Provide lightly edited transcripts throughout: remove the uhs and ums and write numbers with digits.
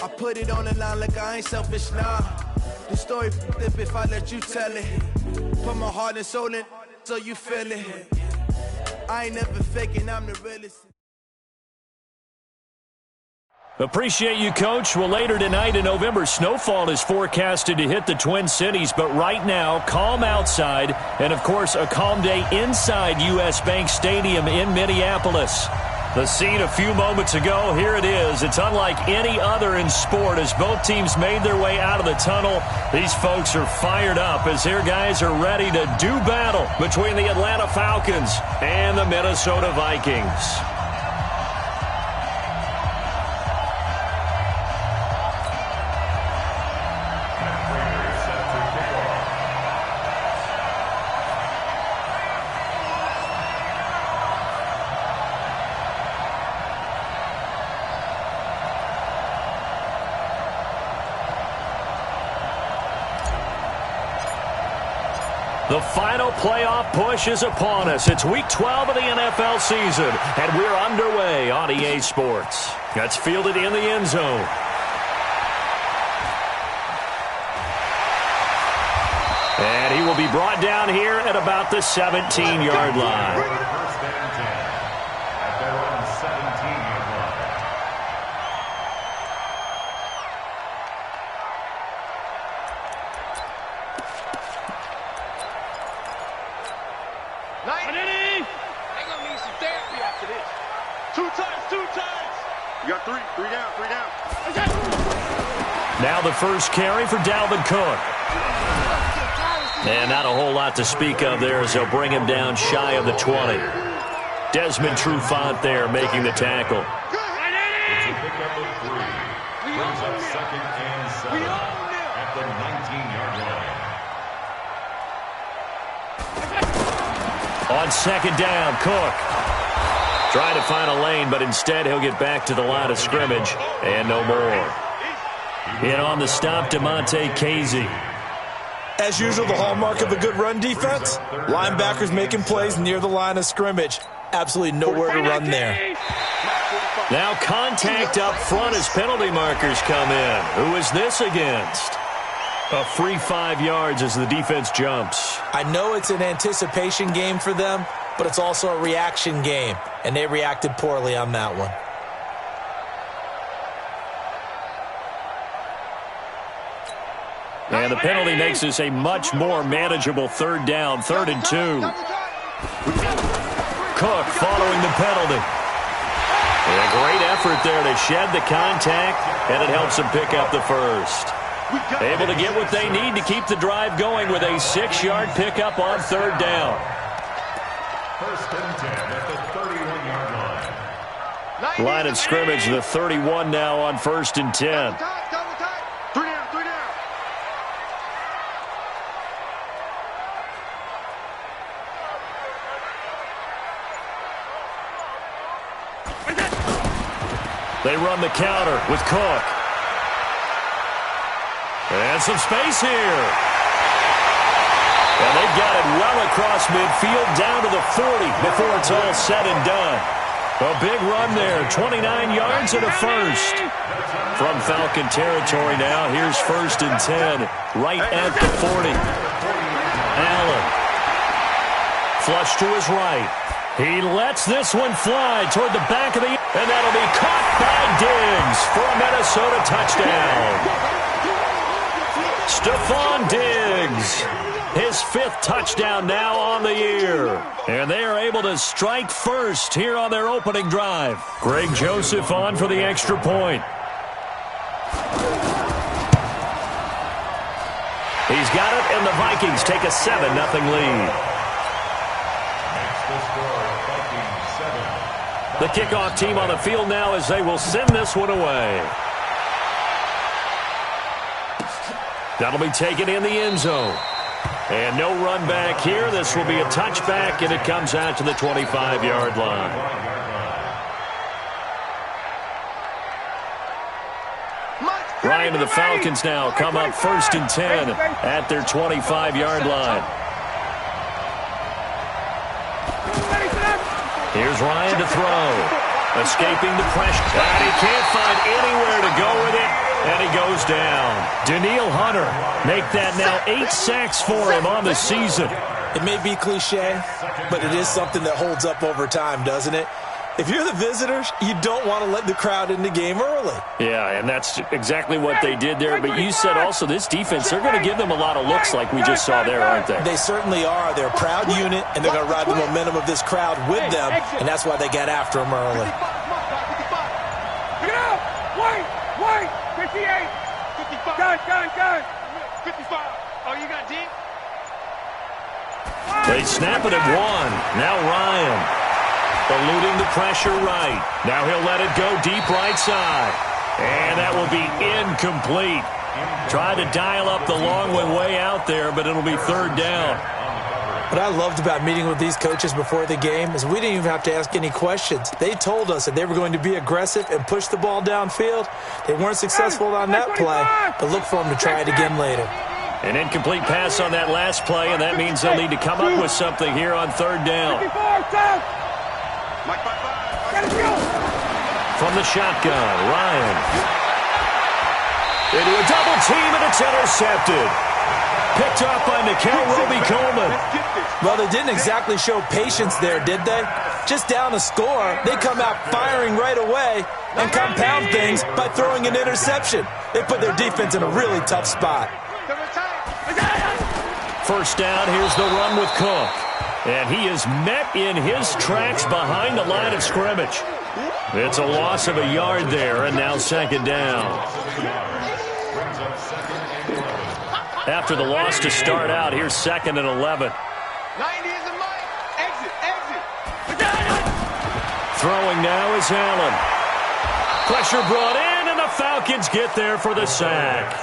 I put it on the line like I ain't selfish, nah. The story flip if I let you tell it. Put my heart and soul in so you feel it. I ain't never faking, I'm the realest. Appreciate you, Coach. Well, later tonight in November, snowfall is forecasted to hit the Twin Cities, but right now, calm outside, and of course, a calm day inside U.S. Bank Stadium in Minneapolis. The scene a few moments ago, here it is. It's unlike any other in sport as both teams made their way out of the tunnel. These folks are fired up as their guys are ready to do battle between the Atlanta Falcons and the Minnesota Vikings. The final playoff push is upon us. It's Week 12 of the NFL season, and we're underway on EA Sports. That's fielded in the end zone. And he will be brought down here at about the 17-yard line. Now the first carry for Dalvin Cook. And not a whole lot to speak of there as they'll bring him down shy of the 20. Desmond Trufant there making the tackle. Brings up 2nd and 7 at the 19-yard line. On 2nd down, Cook. Trying to find a lane, but instead he'll get back to the line of scrimmage and no more. In on the stop, DeMonte Casey. As usual, the hallmark of a good run defense, linebackers making plays near the line of scrimmage. Absolutely nowhere to run there. Now contact up front as penalty markers come in. Who is this against? A free 5 yards as the defense jumps. I know it's an anticipation game for them, but it's also a reaction game, and they reacted poorly on that one. And the penalty makes this a much more manageable 3rd down, 3rd and 2. Cook following the penalty. And a great effort there to shed the contact, and it helps them pick up the first. Able to get what they need to keep the drive going with a 6-yard pickup on 3rd down. 1st and 10 at the 31-yard line. Line of scrimmage, the 31 now on 1st and 10. They run the counter with Cook. And some space here. And they've got it well across midfield down to the 40 before it's all said and done. A big run there, 29 yards and a first. From Falcon territory now, here's 1st and 10, right at the 40. Allen. Flush to his right. He lets this one fly toward the back of the... And that'll be caught by Diggs for a Minnesota touchdown. Stephon Diggs, his 5th touchdown now on the year. And they are able to strike first here on their opening drive. Greg Joseph on for the extra point. He's got it, and the Vikings take a 7-0 lead. The kickoff team on the field now as they will send this one away. That'll be taken in the end zone. And no run back here. This will be a touchback, and it comes out to the 25-yard line. Ryan and the Falcons now come up 1st and 10 at their 25-yard line. Here's Ryan to throw. Escaping the pressure. And he can't find anywhere to go with it. Daniil Hunter, make that now 8 sacks for him on the season. It may be cliche, but it is something that holds up over time, doesn't it? If you're the visitors, you don't want to let the crowd in the game early. Yeah, and that's exactly what they did there. But you said also this defense, they're going to give them a lot of looks like we just saw there, aren't they? They certainly are. They're a proud unit, and they're going to ride the momentum of this crowd with them, and that's why they got after them early. Get out! Wait! 58! 55! Gun! 55! Oh, you got deep? They snap it at 1. Now Ryan. Eluding the pressure right. Now he'll let it go deep right side. And that will be incomplete. Tried to dial up the long one way out there, but it'll be 3rd down. What I loved about meeting with these coaches before the game is we didn't even have to ask any questions. They told us that they were going to be aggressive and push the ball downfield. They weren't successful on that play, but look for them to try it again later. An incomplete pass on that last play, and that means they'll need to come up with something here on 3rd down. From the shotgun, Ryan. Into a double team, and it's intercepted. Picked up by Nikhil Roby-Coleman. Well, they didn't exactly show patience there, did they? Just down a score, they come out firing right away and compound things by throwing an interception. They put their defense in a really tough spot. 1st down, here's the run with Cook. And he is met in his tracks behind the line of scrimmage. It's a loss of a yard there, and now 2nd down. After the loss to start out, here's 2nd and 11. 90 is a mic. Exit. Throwing now is Allen. Pressure brought in, and the Falcons get there for the sack.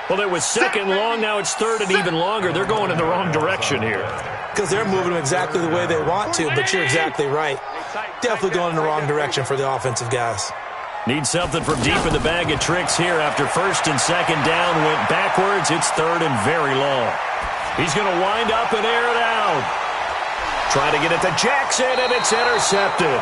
Well, it was 2nd long, now it's 3rd and even longer. They're going in the wrong direction here. Because they're moving them exactly the way they want to, but you're exactly right. Definitely going in the wrong direction for the offensive guys. Need something from deep in the bag of tricks here. After 1st and 2nd down went backwards, it's 3rd and very long. He's going to wind up and air it out. Trying to get it to Jackson, and it's intercepted.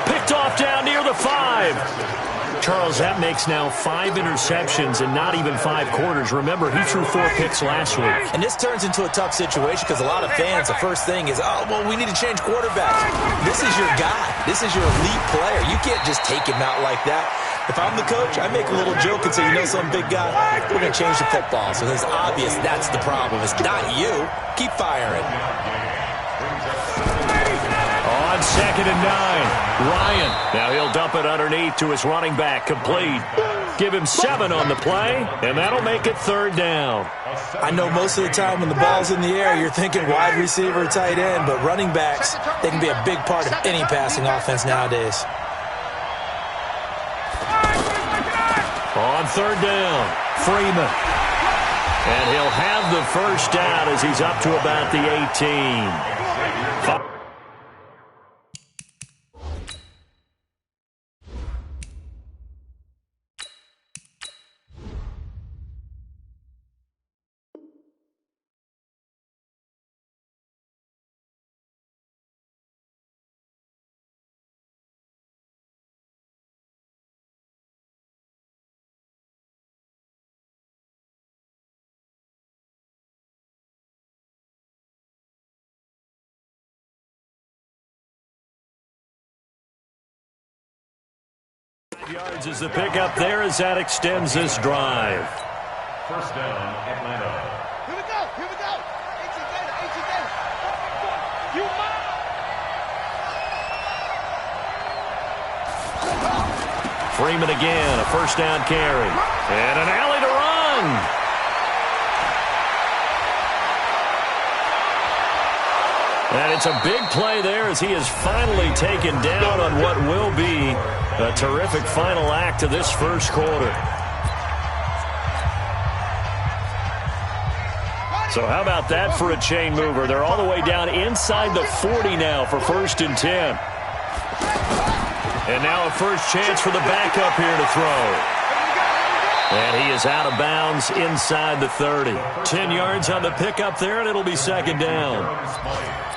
Picked off down near the 5. Charles, that makes now 5 interceptions and not even 5 quarters. Remember, he threw 4 picks last week. And this turns into a tough situation because a lot of fans, the first thing is, oh, well, we need to change quarterbacks. This is your guy. This is your elite player. You can't just take him out like that. If I'm the coach, I make a little joke and say, you know, some big guy, we're going to change the football. So it's obvious that's the problem. It's not you. Keep firing. On 2nd and 9, Ryan. Now he'll dump it underneath to his running back. Complete. Give him 7 on the play, and that'll make it 3rd down. I know most of the time when the ball's in the air, you're thinking wide receiver, tight end, but running backs, they can be a big part of any passing offense nowadays. On 3rd down, Freeman. And he'll have the 1st down as he's up to about the 18. Yards is the pickup there as that extends this drive. 1st down, Atlanta. Here we go. 18 Gator. You Freeman again, a 1st down carry. And an alley to run. And it's a big play there as he is finally taken down on what will be a terrific final act of this 1st quarter. So how about that for a chain mover? They're all the way down inside the 40 now for 1st and 10. And now a 1st chance for the backup here to throw. And he is out of bounds inside the 30. 10 yards on the pickup there, and it'll be second down.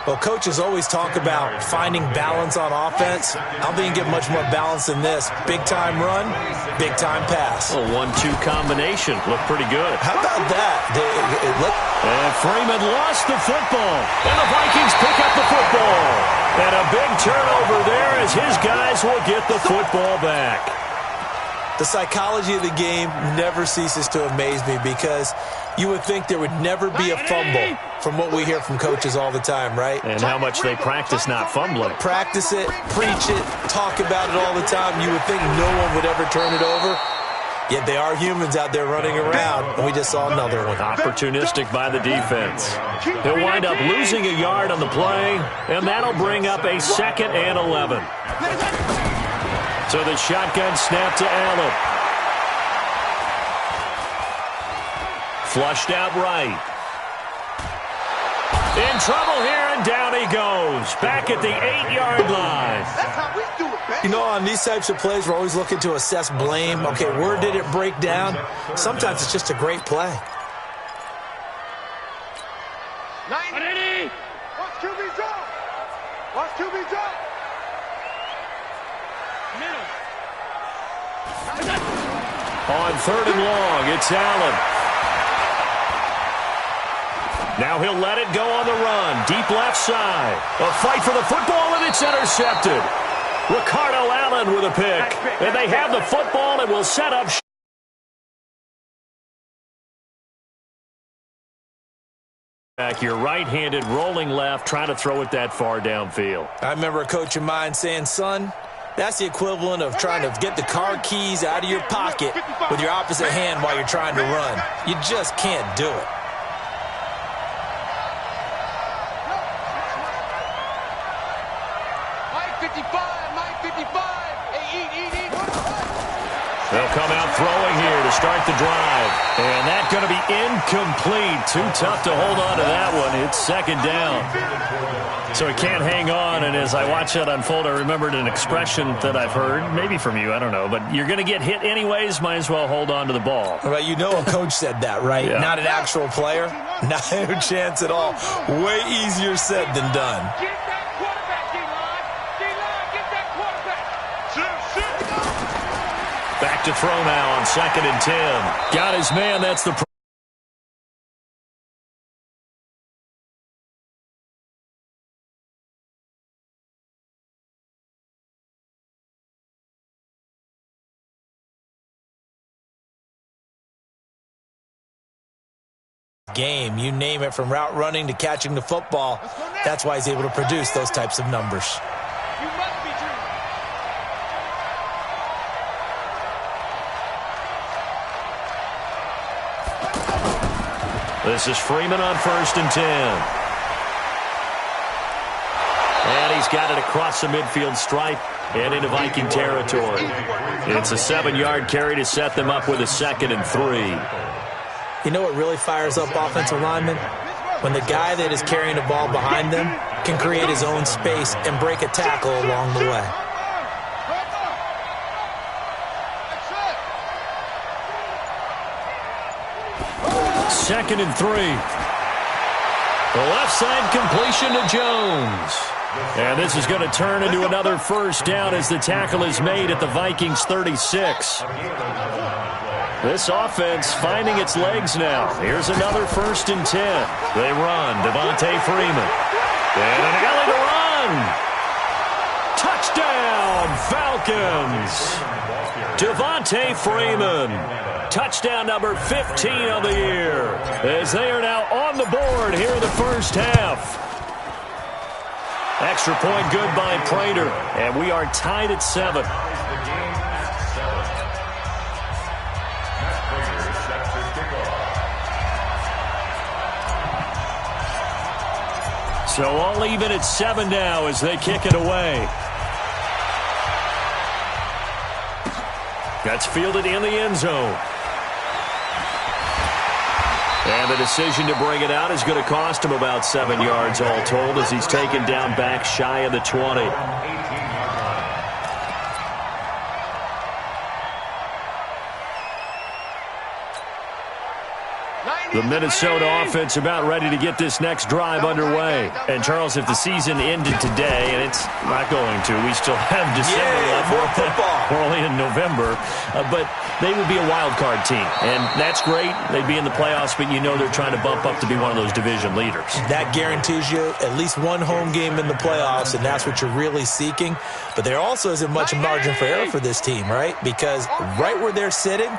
Well, coaches always talk about finding balance on offense. I don't think you get much more balance than this. Big-time run, big-time pass. A 1-2 combination. Looked pretty good. How about that? And Freeman lost the football. And the Vikings pick up the football. And a big turnover there as his guys will get the football back. The psychology of the game never ceases to amaze me because you would think there would never be a fumble from what we hear from coaches all the time, right? And how much they practice not fumbling. Practice it, preach it, talk about it all the time. You would think no one would ever turn it over. Yet they are humans out there running around, and we just saw another one. Opportunistic by the defense. He'll wind up losing a yard on the play, and that'll bring up a 2nd and 11. So the shotgun snap to Allen. Flushed out right. In trouble here, and down he goes. Back at the 8-yard line. That's how we do it, baby. You know, on these types of plays, we're always looking to assess blame. Okay, where did it break down? Sometimes it's just a great play. 90. Watch QB jump. Watch QB jump. Middle. On 3rd and long, it's Allen. Now he'll let it go on the run. Deep left side. A fight for the football, and it's intercepted. Ricardo Allen with a pick. And they have the football and will set up. Back your right-handed rolling left, trying to throw it that far downfield. I remember a coach of mine saying, son, that's the equivalent of trying to get the car keys out of your pocket with your opposite hand while you're trying to run. You just can't do it. They'll come out throwing here to start the drive. And that's going to be incomplete. Too tough to hold on to that one. It's 2nd down. So he can't hang on. And as I watch that unfold, I remembered an expression that I've heard, maybe from you, I don't know. But you're going to get hit anyways, might as well hold on to the ball. Well, you know a coach said that, right? Yeah. Not an actual player. Not a chance at all. Way easier said than done. Get that quarterback, D-line. D-line, get that quarterback. Back to throw now on 2nd and 10. Got his man. That's the game. You name it, from route running to catching the football. That's why he's able to produce those types of numbers. You must be dreaming. This is Freeman on 1st and 10. And he's got it across the midfield stripe and into Viking territory. It's a 7-yard carry to set them up with a 2nd and 3. You know what really fires up offensive linemen? When the guy that is carrying the ball behind them can create his own space and break a tackle along the way. Second and 3. The left side completion to Jones. And this is going to turn into another first down as the tackle is made at the Vikings 36. This offense finding its legs now. Here's another 1st and 10. They run. Devontae Freeman. And an alley to run. Touchdown, Falcons. Devontae Freeman. Touchdown number 15 of the year. As they are now on the board here in the first half. Extra point good by Prater. And we are tied at 7. So all even at 7 now as they kick it away. That's fielded in the end zone. And the decision to bring it out is going to cost him about 7 yards all told as he's taken down back shy of the 20. The Minnesota offense about ready to get this next drive underway. And, Charles, if the season ended today, and it's not going to, we still have December left. More football. We're only in November. But they would be a wild card team. And that's great. They'd be in the playoffs, but you know they're trying to bump up to be one of those division leaders. That guarantees you at least one home game in the playoffs, and that's what you're really seeking. But there also isn't much margin for error for this team, right? Because right where they're sitting,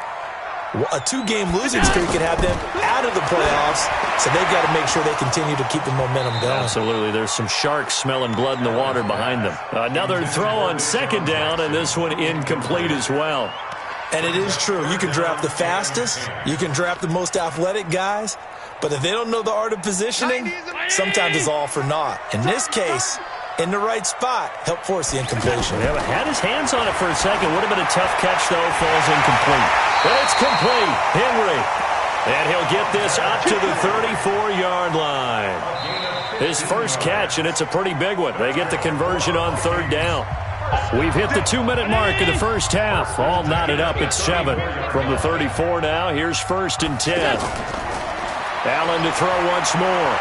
a 2-game losing streak could have them out of the playoffs, so they've got to make sure they continue to keep the momentum going. Absolutely. There's some sharks smelling blood in the water behind them. Another throw on second down, and this one incomplete as well. And it is true. You can draft the fastest. You can draft the most athletic guys. But if they don't know the art of positioning, sometimes it's all for naught. In this case, in the right spot, help force the incompletion. Yeah, but had his hands on it for a second. Would have been a tough catch, though. Falls incomplete. But it's complete. Henry. And he'll get this up to the 34-yard line. His first catch, and it's a pretty big one. They get the conversion on third down. We've hit the 2-minute mark of the first half. All knotted up at 7. From the 34 now, here's 1st and 10. Allen to throw once more.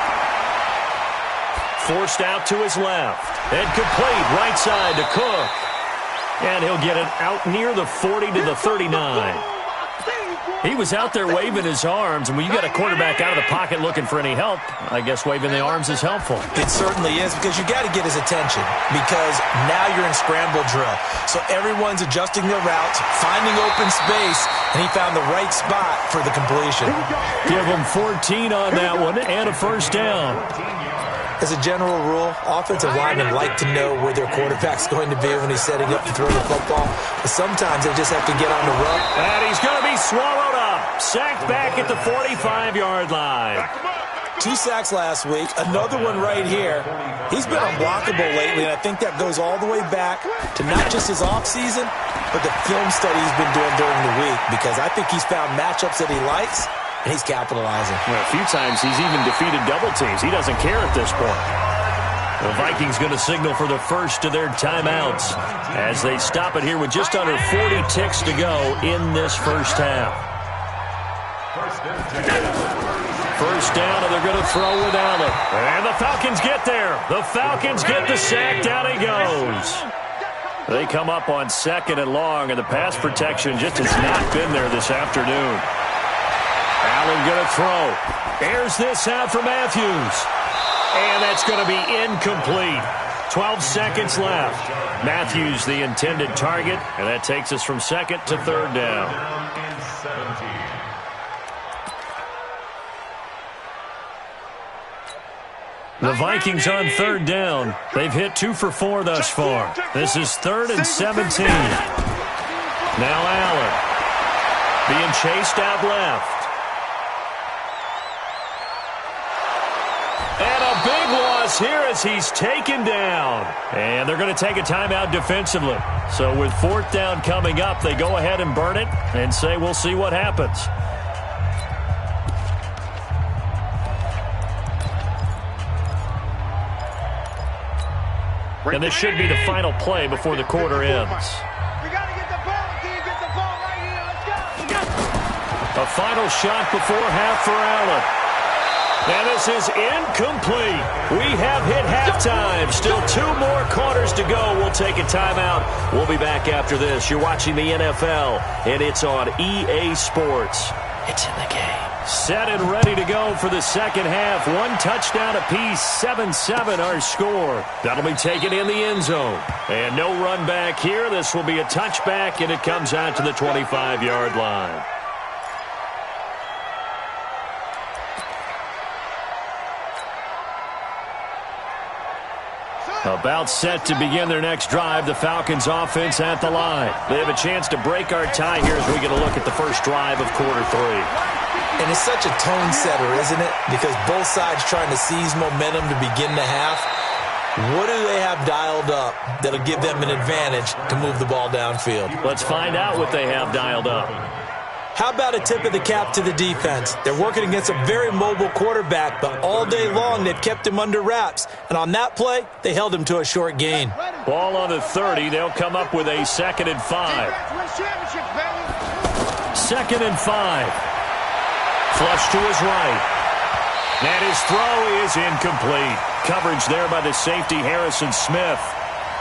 Forced out to his left. And complete right side to Cook. And he'll get it out near the 40 to the 39. He was out there waving his arms, and when you got a quarterback out of the pocket looking for any help, I guess waving the arms is helpful. It certainly is, because you got to get his attention, because now you're in scramble drill. So everyone's adjusting their routes, finding open space, and he found the right spot for the completion. Give him 14 on that one and a first down. As a general rule, offensive linemen like to know where their quarterback's going to be when he's setting up to throw the football. But sometimes they just have to get on the run. And he's going to be swallowed up. Sacked back at the 45-yard line. 2 sacks last week, another one right here. He's been unblockable lately, and I think that goes all the way back to not just his offseason, but the film study he's been doing during the week, because I think he's found matchups that he likes, and he's capitalizing. Well, a few times he's even defeated double teams. He doesn't care at this point. The Vikings going to signal for the first of their timeouts as they stop it here with just under 40 ticks to go in this first half. First down, and they're going to throw with Allen. And the Falcons get there. The Falcons get the sack. Down he goes. They come up on 2nd and long, and the pass protection just has not been there this afternoon. Allen going to throw. Airs this out for Matthews. And that's going to be incomplete. 12 seconds left. Matthews the intended target, and that takes us from 2nd to 3rd down. The Vikings on 3rd down. They've hit 2 for 4 thus far. This is 3rd and 17. Now Allen being chased out left. And a big loss here as he's taken down. And they're going to take a timeout defensively. So with 4th down coming up, they go ahead and burn it and say we'll see what happens. And this should be the final play before the quarter ends. We got to get the ball. Get the ball right here. Let's go. A final shot before half for Allen. And this is incomplete. We have hit halftime. Still 2 more quarters to go. We'll take a timeout. We'll be back after this. You're watching the NFL, and it's on EA Sports. It's in the game. Set and ready to go for the second half. 1 touchdown apiece, 7-7 our score. That'll be taken in the end zone. And no run back here. This will be a touchback, and it comes out to the 25-yard line. About set to begin their next drive, the Falcons offense at the line. They have a chance to break our tie here as we get a look at the first drive of quarter 3. And it's such a tone setter, isn't it? Because both sides trying to seize momentum to begin the half. What do they have dialed up that'll give them an advantage to move the ball downfield? Let's find out what they have dialed up. How about a tip of the cap to the defense? They're working against a very mobile quarterback, but all day long they've kept him under wraps. And on that play, they held him to a short gain. Ball on the 30. They'll come up with a 2nd and 5. 2nd and 5. Flush to his right. And his throw is incomplete. Coverage there by the safety, Harrison Smith.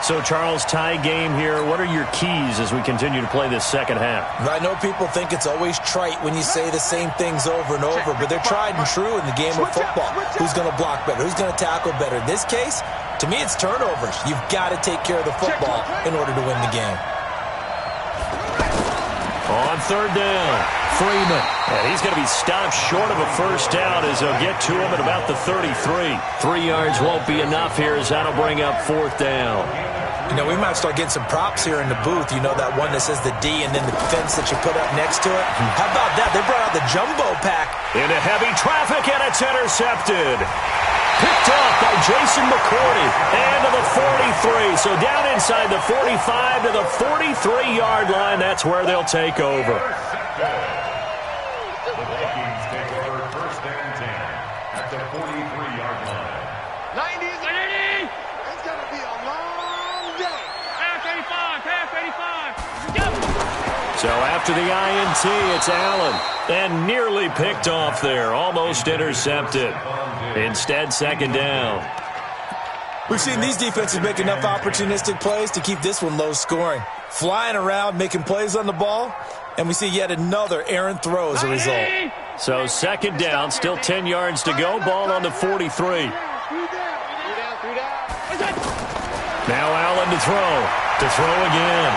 So, Charles, tie game here. What are your keys as we continue to play this second half? I know people think it's always trite when you say the same things over and over, but they're tried and true in the game of football. Who's going to block better? Who's going to tackle better? In this case, to me, it's turnovers. You've got to take care of the football in order to win the game. On third down, Freeman. And he's going to be stopped short of a first down as they'll get to him at about the 33. 3 yards won't be enough here as that'll bring up fourth down. You know, we might start getting some props here in the booth. You know, that one that says the D and then the fence that you put up next to it? How about that? They brought out the jumbo pack. Into heavy traffic, and it's intercepted. Picked off by Jason McCourty. And to the 43. So down inside the 45 to the 43-yard line. That's where they'll take over. The Vikings take over first and 10 at the 43-yard line. 90 is it? It's going to be a long day. Pass 85, pass 85. Go! So after the INT, it's Allen. And nearly picked off there. Almost intercepted. Instead, second down. We've seen these defenses make enough opportunistic plays to keep this one low scoring. Flying around, making plays on the ball, and we see yet another errant throw as a result. So second down, still 10 yards to go. Ball on the 43. Three down. Now Allen to throw. To throw again.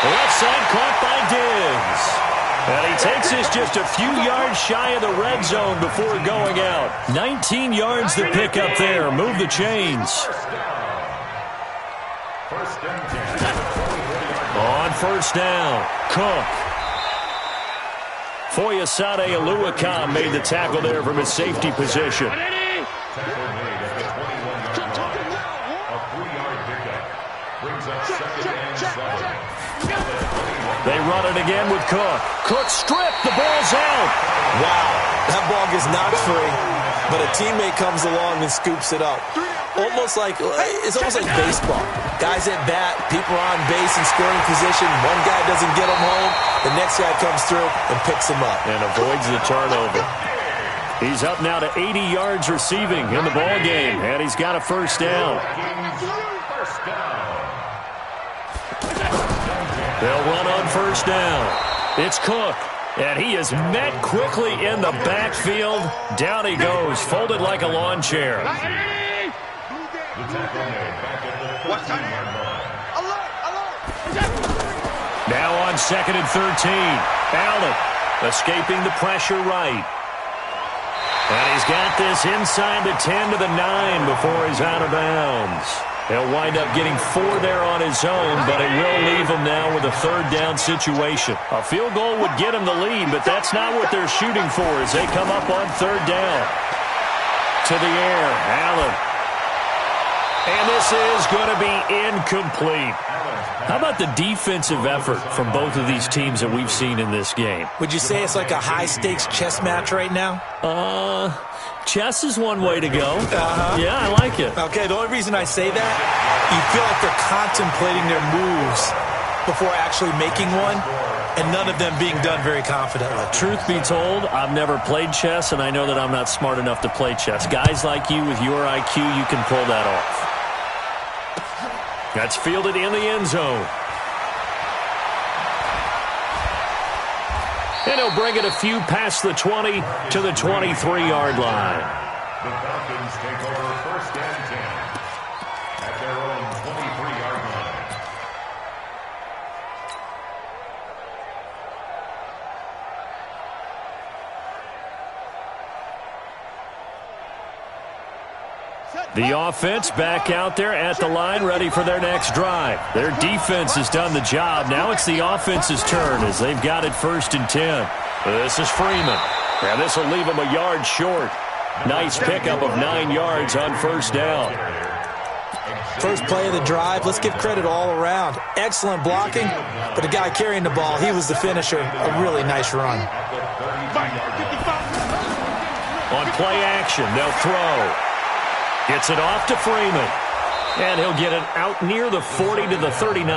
Left side caught by Diggs. And he takes this just a few yards shy of the red zone before going out. 19 yards to pick up there. Move the chains. First and 10. On first down, Cook. Foyesade Aluakam made the tackle there from his safety position. Tackle made at the 21-yard line. A 3-yard pickup. Brings up second and 7. They run it again with Cook. Cook stripped. The ball's out. Wow, that ball gets knocked free, but a teammate comes along and scoops it up. It's almost like baseball. Guys at bat, people are on base in scoring position. One guy doesn't get them home. The next guy comes through and picks them up. And avoids the turnover. He's up now to 80 yards receiving in the ball game, and he's got a first down. First down. They'll run on first down. It's Cook, and he is met quickly in the backfield. Down he goes, folded like a lawn chair. The tackle made back at the 14-yard line. Now on second and 13. Allen escaping the pressure right. And he's got this inside the 10 to the 9 before he's out of bounds. He'll wind up getting 4 there on his own, but it will leave him now with a third down situation. A field goal would get him the lead, but that's not what they're shooting for as they come up on third down. To the air, Allen. And this is going to be incomplete. How about the defensive effort from both of these teams that we've seen in this game? Would you say it's like a high-stakes chess match right now? Chess is one way to go. Yeah, I like it. Okay, the only reason I say that, you feel like they're contemplating their moves before actually making one, and none of them being done very confidently. Truth be told, I've never played chess, and I know that I'm not smart enough to play chess. Guys like you with your IQ, you can pull that off. That's fielded in the end zone. And he'll bring it a few past the 20 to the 23-yard line. The Falcons take over first and 10 at their own 23-yard line. The offense back out there at the line, ready for their next drive. Their defense has done the job. Now it's the offense's turn as they've got it first and 10. This is Freeman. And this will leave him a yard short. Nice pickup of 9 yards on first down. First play of the drive, let's give credit all around. Excellent blocking, but the guy carrying the ball, he was the finisher. A really nice run. On play action, they'll throw. Gets it off to Freeman. And he'll get it out near the 40 to the 39.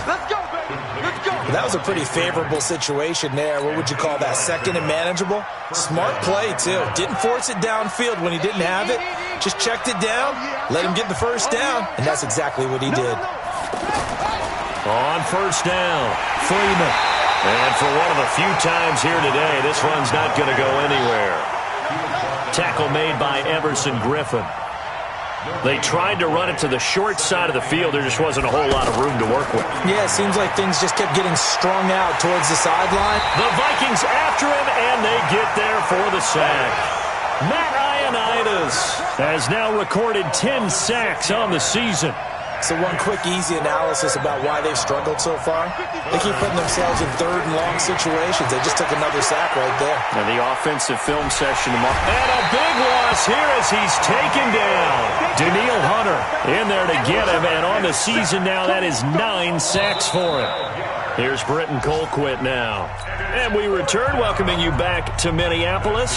Let's go, baby. Well, that was a pretty favorable situation there. What would you call that? Second and manageable? Smart play, too. Didn't force it downfield when he didn't have it. Just checked it down, let him get the first down, and that's exactly what he did. On first down, Freeman. And for one of the few times here today, this run's not going to go anywhere. Tackle made by Everson Griffin. They tried to run it to the short side of the field. There just wasn't a whole lot of room to work with. Yeah, it seems like things just kept getting strung out towards the sideline. The Vikings after him, and they get there for the sack. Matt Ioannidis has now recorded 10 sacks on the season. So one quick, easy analysis about why they've struggled so far. They keep putting themselves in third and long situations. They just took another sack right there. And the offensive film session tomorrow. And a big loss here as he's taken down. Danielle Hunter in there to get him. And on the season now, that is 9 sacks for him. Here's Britton Colquitt now. And we return, welcoming you back to Minneapolis.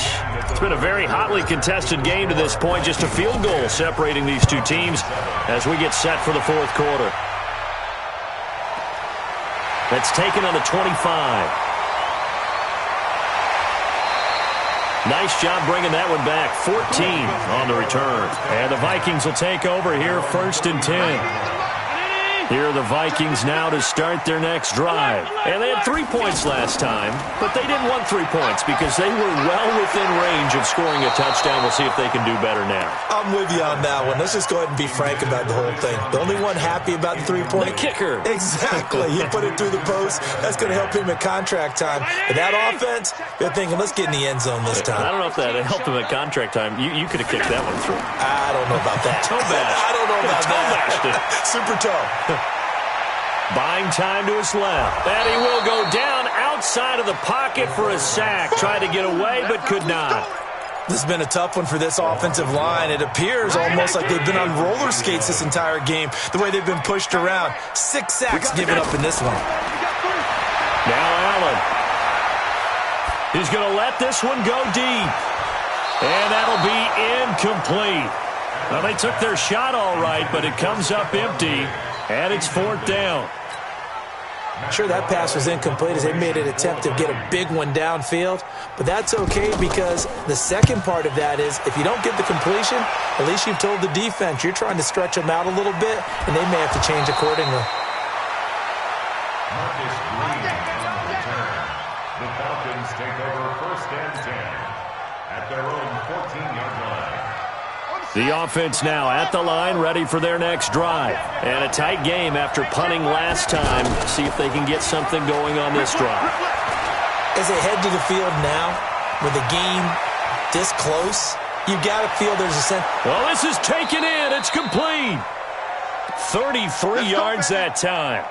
It's been a very hotly contested game to this point. Just a field goal separating these two teams as we get set for the fourth quarter. That's taken on the 25. Nice job bringing that one back. 14 on the return. And the Vikings will take over here, 1st and 10. Here are the Vikings now to start their next drive. And they had 3 points last time, but they didn't want 3 points because they were well within range of scoring a touchdown. We'll see if they can do better now. I'm with you on that one. Let's just go ahead and be frank about the whole thing. The only one happy about the 3-point? The kicker. Exactly. He put it through the post. That's going to help him at contract time. But that offense, they're thinking, let's get in the end zone this time. I don't know if that helped him at contract time. You could have kicked that one through. I don't know about that. Toe bash. I don't know about that. Super toe. Buying time to his left. And he will go down outside of the pocket for a sack. Tried to get away, but could not. This has been a tough one for this offensive line. It appears almost like they've been on roller skates this entire game, the way they've been pushed around. 6 sacks given up in this one. Now Allen. He's going to let this one go deep. And that'll be incomplete. Well, they took their shot all right, but it comes up empty. And it's 4th down. Sure, that pass was incomplete as they made an attempt to get a big one downfield. But that's okay because the second part of that is if you don't get the completion, at least you've told the defense you're trying to stretch them out a little bit, and they may have to change accordingly. Marcus Green on the return. The Falcons take over 1st and 10 at their own 14-yard line. The offense now at the line, ready for their next drive. And a tight game after punting last time. See if they can get something going on this drive. As they head to the field now, with the game this close, you've got to feel there's a sense. Well, this is taken in. It's complete. 33 yards that time.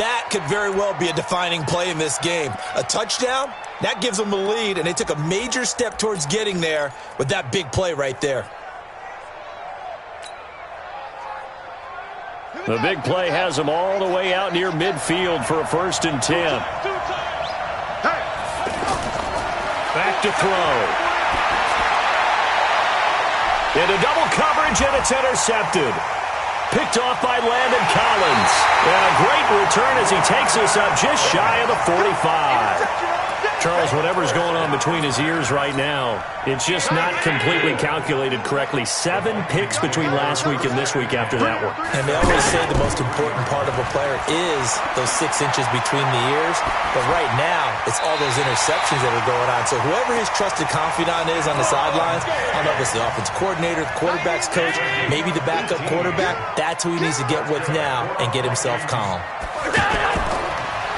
That could very well be a defining play in this game. A touchdown, that gives them the lead, and they took a major step towards getting there with that big play right there. The big play has them all the way out near midfield for a 1st and 10. Back to throw. Into double coverage, and it's intercepted. Picked off by Landon Collins. And a great return as he takes us up just shy of the 45. Charles, whatever's going on between his ears right now, it's just not completely calculated correctly. 7 picks between last week and this week after that one. And they always say the most important part of a player is those 6 inches between the ears. But right now, it's all those interceptions that are going on. So whoever his trusted confidant is on the sidelines, I don't know if it's the offense coordinator, the quarterback's coach, maybe the backup quarterback, that's who he needs to get with now and get himself calm.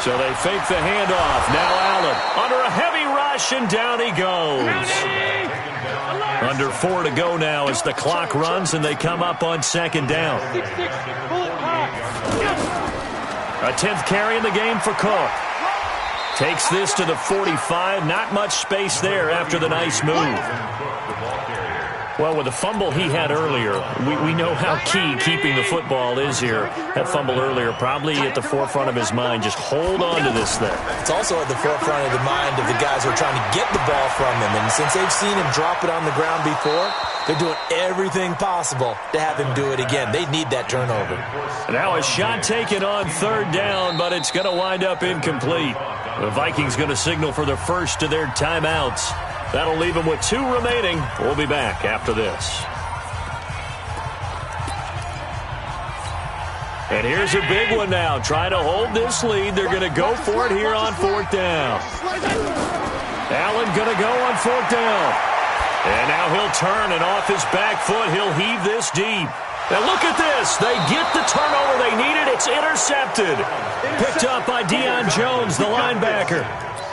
So they fake the handoff. Now Allen under a heavy rush, and down he goes. Under 4 to go now as the clock runs, and they come up on 2nd down. A 10th carry in the game for Cook. Takes this to the 45. Not much space there after the nice move. Well, with the fumble he had earlier, we know how key keeping the football is here. That fumble earlier probably at the forefront of his mind. Just hold on to this thing. It's also at the forefront of the mind of the guys who are trying to get the ball from him. And since they've seen him drop it on the ground before, they're doing everything possible to have him do it again. They need that turnover. Now a shot taken on third down, but it's going to wind up incomplete. The Vikings going to signal for the first of their timeouts. That'll leave them with 2 remaining. We'll be back after this. And here's a big one now. Trying to hold this lead. They're going to go for it here on 4th down. Allen going to go on 4th down. And now he'll turn, and off his back foot, he'll heave this deep. And look at this. They get the turnover they needed. It's intercepted. Picked up by Deion Jones, the linebacker.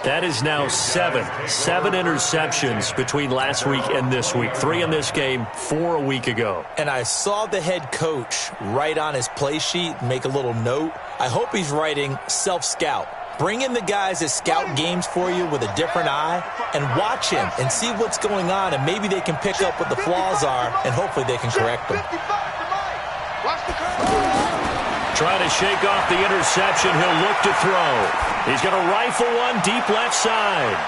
That is now 7 interceptions between last week and this week. 3 in this game, 4 a week ago. And I saw the head coach write on his play sheet, make a little note. I hope he's writing self-scout. Bring in the guys that scout games for you with a different eye and watch him and see what's going on, and maybe they can pick up what the flaws are, and hopefully they can correct them. Trying to shake off the interception. He'll look to throw. He's going to rifle one deep left side.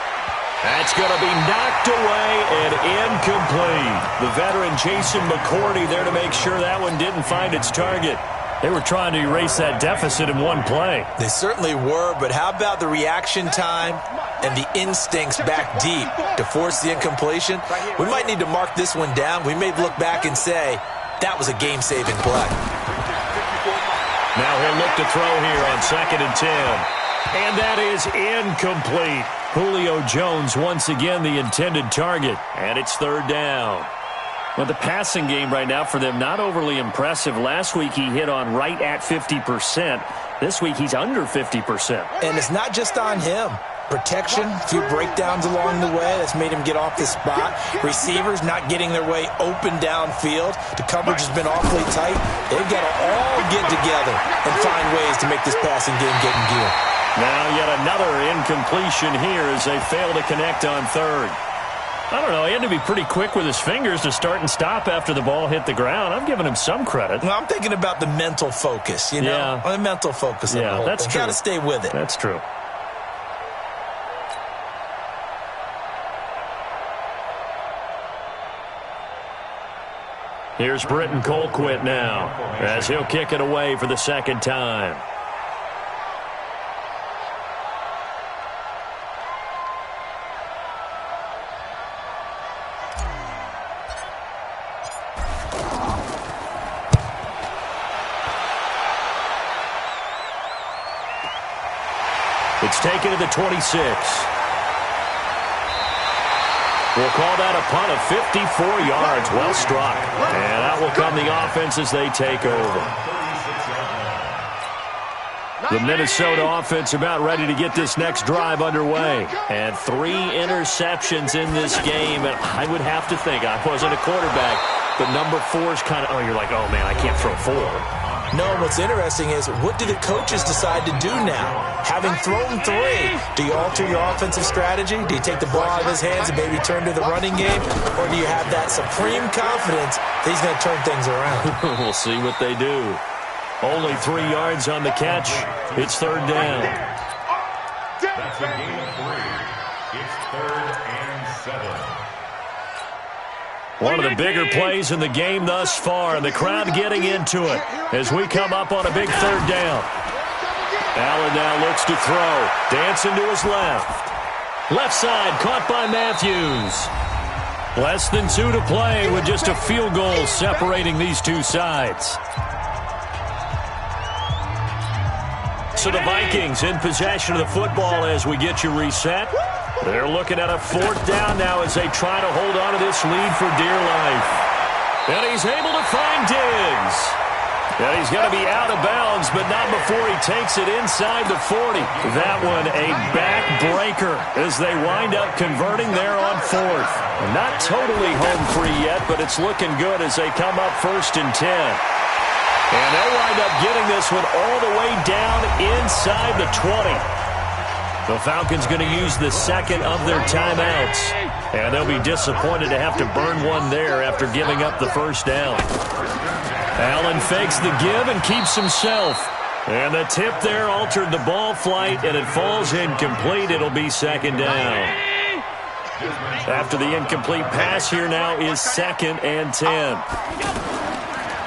That's going to be knocked away and incomplete. The veteran Jason McCourty there to make sure that one didn't find its target. They were trying to erase that deficit in one play. They certainly were, but how about the reaction time and the instincts back deep to force the incompletion? We might need to mark this one down. We may look back and say, that was a game-saving play. Now he'll look to throw here on 2nd and 10. And that is incomplete. Julio Jones once again the intended target. And it's 3rd down. Well, the passing game right now for them, not overly impressive. Last week he hit on right at 50%. This week he's under 50%. And it's not just on him. Protection, a few breakdowns along the way. That's made him get off the spot. Receivers not getting their way open downfield. The coverage has been awfully tight. They've got to all get together and find ways to make this passing game get in gear. Now yet another incompletion here as they fail to connect on 3rd. I don't know. He had to be pretty quick with his fingers to start and stop after the ball hit the ground. I'm giving him some credit. Well, I'm thinking about the mental focus, you know? Yeah. The mental focus of the whole that's thing. true. Got to stay with it. That's true. Here's Britton Colquitt now as he'll kick it away for the 2nd time. It's taken to the 26. We'll call that a punt of 54 yards. Well struck. And out will come the offense as they take over. The Minnesota offense about ready to get this next drive underway. And 3 interceptions in this game. And I would have to think, I wasn't a quarterback, but number 4 is kind of, you're like, oh, man, I can't throw 4. No, what's interesting is, what do the coaches decide to do now? Having thrown 3, do you alter your offensive strategy? Do you take the ball out of his hands and maybe turn to the running game? Or do you have that supreme confidence that he's going to turn things around? We'll see what they do. Only 3 yards on the catch. It's 3rd down. That's a gain of 3. It's 3rd and 7. One of the bigger plays in the game thus far, and the crowd getting into it as we come up on a big 3rd down. Allen now looks to throw. Dancing to his left. Left side caught by Matthews. Less than 2 to play with just a field goal separating these two sides. So the Vikings in possession of the football as we get you reset. They're looking at a 4th down now as they try to hold on to this lead for dear life. And he's able to find Diggs. And he's going to be out of bounds, but not before he takes it inside the 40. That one a backbreaker as they wind up converting there on 4th. Not totally home free yet, but it's looking good as they come up 1st and 10. And they'll wind up getting this one all the way down inside the 20. The Falcons going to use the second of their timeouts. And they'll be disappointed to have to burn one there after giving up the first down. Allen fakes the give and keeps himself. And the tip there altered the ball flight, and it falls incomplete. It'll be second down. After the incomplete pass, here now is 2nd and 10.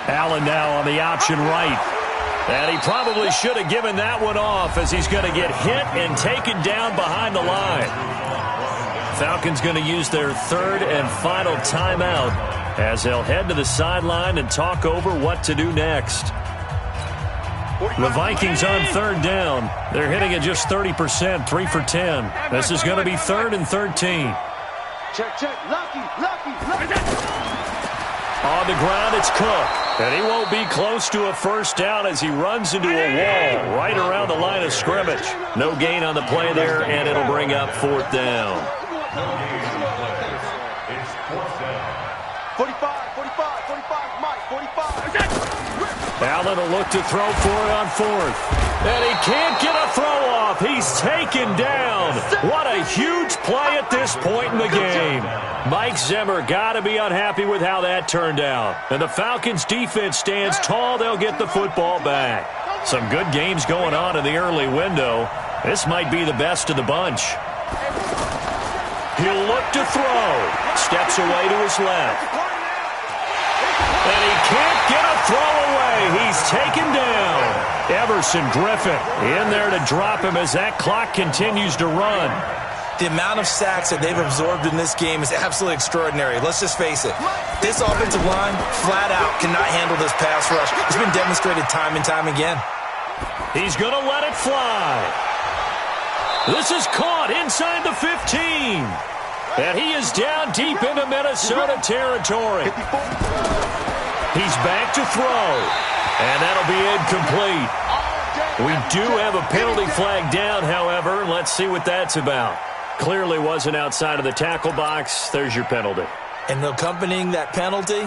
Allen now on the option right. And he probably should have given that one off, as he's going to get hit and taken down behind the line. Falcons going to use their 3rd and final timeout as they'll head to the sideline and talk over what to do next. The Vikings on 3rd down. They're hitting at just 30%, 3 for 10. This is going to be 3rd and 13. Check. Lucky. On the ground, it's Cook. And he won't be close to a first down as he runs into a wall right around the line of scrimmage. No gain on the play there, and it'll bring up 4th down. It's 4th down. 45, Mike, 45. Allen will look to throw for it on 4th. And he can't get a throw off. He's taken down. What a huge play at this point in the game. Mike Zimmer got to be unhappy with how that turned out. And the Falcons defense stands tall. They'll get the football back. Some good games going on in the early window. This might be the best of the bunch. He'll look to throw. Steps away to his left. And he can't get a throw away. He's taken down. Everson Griffin in there to drop him as that clock continues to run. The amount of sacks that they've absorbed in this game is absolutely extraordinary. Let's just face it. This offensive line, flat out, cannot handle this pass rush. It's been demonstrated time and time again. He's going to let it fly. This is caught inside the 15. And he is down deep into Minnesota territory. He's back to throw. And that'll be incomplete. We do have a penalty flag down, however. Let's see what that's about. Clearly wasn't outside of the tackle box. There's your penalty. And accompanying that penalty,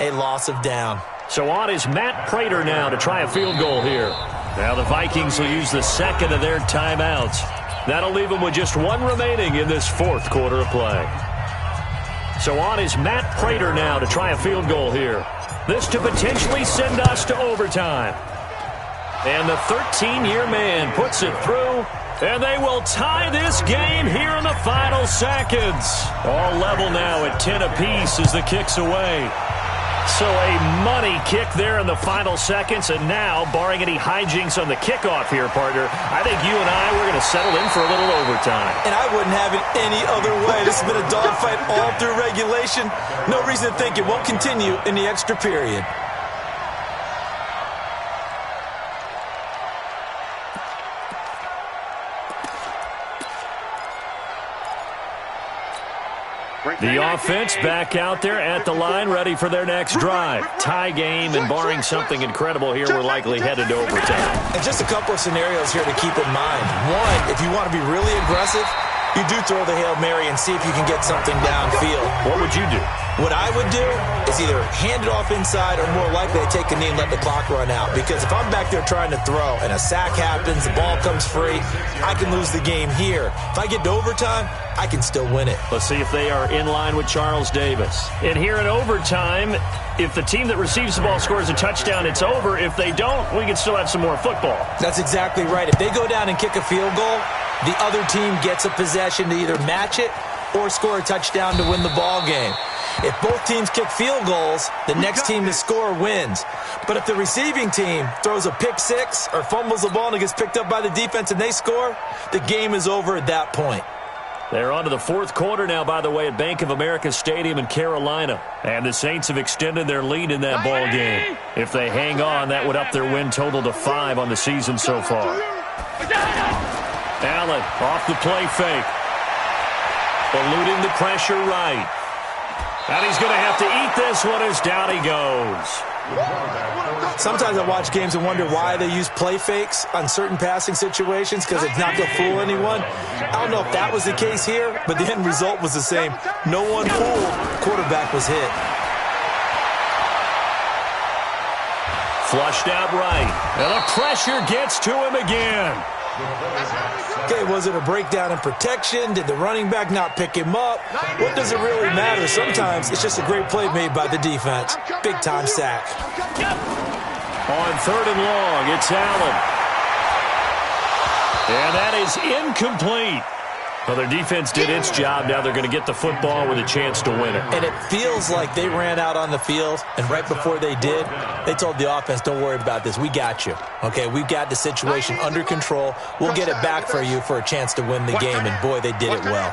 a loss of down. So on is Matt Prater now to try a field goal here. Now the Vikings will use the second of their timeouts. That'll leave them with just one remaining in this 4th quarter of play. So on is Matt Prater now to try a field goal here. This to potentially send us to overtime. And the 13-year man puts it through, and they will tie this game here in the final seconds. All level now at 10 apiece as the kick's away. So a money kick there in the final seconds, and now, barring any hijinks on the kickoff here, partner, I think you and I, we're going to settle in for a little overtime. And I wouldn't have it any other way. This has been a dogfight all through regulation. No reason to think it won't continue in the extra period. The offense back out there at the line, ready for their next drive. Tie game, and barring something incredible here, we're likely headed to overtime. And just a couple of scenarios here to keep in mind. One, if you want to be really aggressive, you do throw the Hail Mary and see if you can get something downfield. What would you do? What I would do is either hand it off inside or more likely to take a knee and let the clock run out. Because if I'm back there trying to throw and a sack happens, the ball comes free, I can lose the game here. If I get to overtime, I can still win it. Let's see if they are in line with Charles Davis. And here in overtime, if the team that receives the ball scores a touchdown, it's over. If they don't, we can still have some more football. That's exactly right. If they go down and kick a field goal, the other team gets a possession to either match it or score a touchdown to win the ball game. If both teams kick field goals, the next team to score wins. But if the receiving team throws a pick six or fumbles the ball and it gets picked up by the defense and they score, the game is over at that point. They're on to the 4th quarter now, by the way, at Bank of America Stadium in Carolina. And the Saints have extended their lead in that ball game. If they hang on, that would up their win total to 5 on the season so far. Allen off the play fake. Eluding the pressure right. And he's going to have to eat this one as down he goes. Sometimes I watch games and wonder why they use play fakes on certain passing situations, because it's not going to fool anyone. I don't know if that was the case here, but the end result was the same. No one fooled. Quarterback was hit. Flushed out right. And the pressure gets to him again. Okay, was it a breakdown in protection? Did the running back not pick him up? What does it really matter? Sometimes it's just a great play made by the defense. Big-time sack. On 3rd and long, it's Allen. And that is incomplete. Well, their defense did its job. Now they're going to get the football with a chance to win it. And it feels like they ran out on the field, and right before they did, they told the offense, don't worry about this. We got you. Okay, we've got the situation under control. We'll get it back for you for a chance to win the game, and boy, they did it well.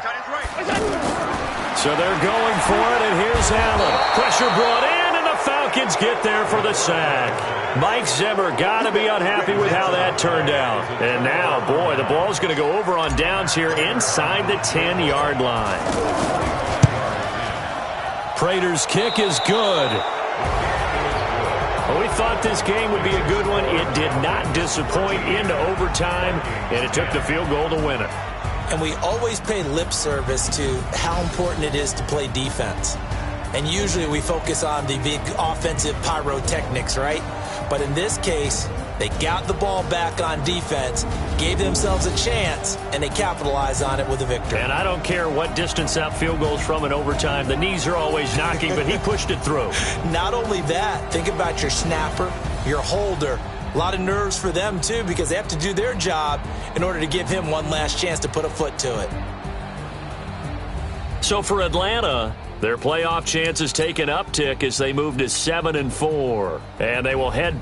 So they're going for it, and here's Allen. Pressure brought in, and the Falcons get there for the sack. Mike Zimmer got to be unhappy with how that turned out. And now, boy, the ball's going to go over on downs here inside the 10-yard line. Prater's kick is good. Well, we thought this game would be a good one. It did not disappoint into overtime, and it took the field goal to win it. And we always pay lip service to how important it is to play defense. And usually we focus on the big offensive pyrotechnics, right? But in this case, they got the ball back on defense, gave themselves a chance, and they capitalized on it with a victory. And I don't care what distance that field goes from in overtime. The knees are always knocking, but he pushed it through. Not only that, think about your snapper, your holder. A lot of nerves for them, too, because they have to do their job in order to give him one last chance to put a foot to it. So for Atlanta, their playoff chances take an uptick as they move to 7-4. And they will head